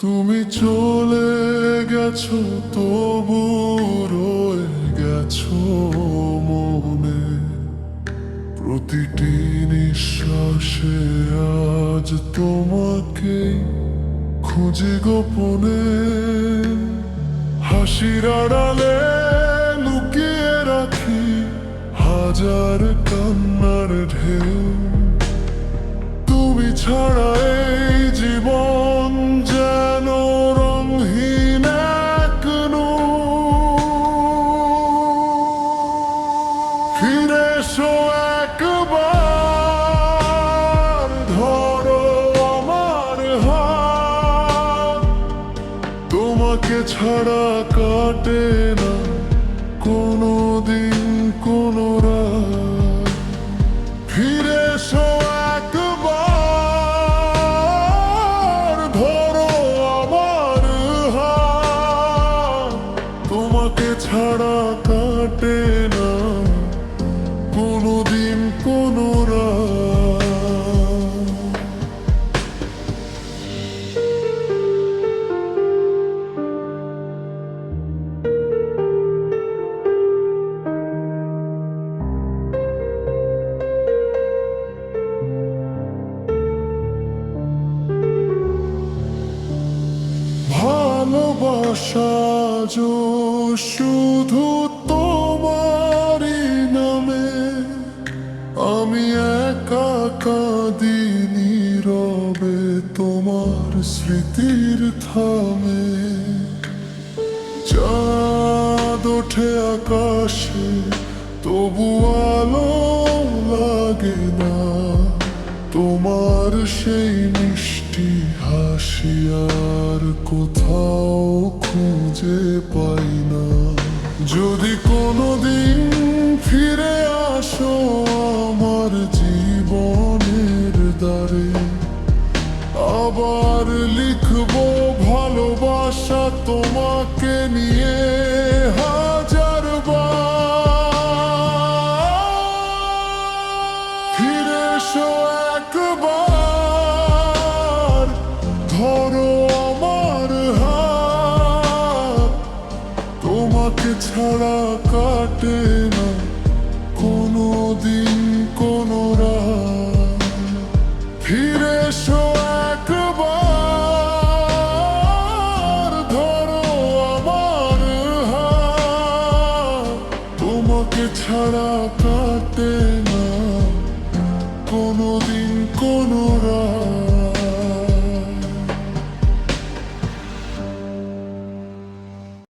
তুমি চলে গেছো তবু রয়ে গেছো মনে, প্রতিটি নিঃশ্বাসে আজ তোমাকে খুঁজি গোপনে। হাসির আড়ালে লুকিয়ে রাখি হাজার কান্নার ঢেউ। তুমি ছাড়া এই জীবন যেন রঙহীন এক ফিরে এসো একবার, ধরো আমার হাত। তোমাকে ছাড়া কাটে না কোনো দিন কোনো রাত। ফিরে এসো একবার, ধরো আমার হাত। তোমাকে ছাড়া কাটে না কোনো দিন কোনো রাত। ভালোবাসা যো শুধু তোমারই নামে, আমি একা কাঁদি নীরবে তোমার স্মৃতির থামে। চাঁদ ওঠে আকাশে তবু আলো লাগে না, তোমার সেই মিষ্টি হাসি আর কোথাও খুঁজে পাই না। যদি কোনোদিন ফিরে আসো আমার জীবনের দ্বারে, আবার লিখবো ভালোবাসা তোমাকে নিয়ে হাজার বার। ফিরে এসো একবার, ধরো আমার হাত। তোমাকে ছাড়া কাটে না কোনো দিন কোনো রাত। ফিরে এসো একবার, ধরো আমার হাত। তোমাকে ছাড়া কাটে না কোনো দিন কোনো রাত।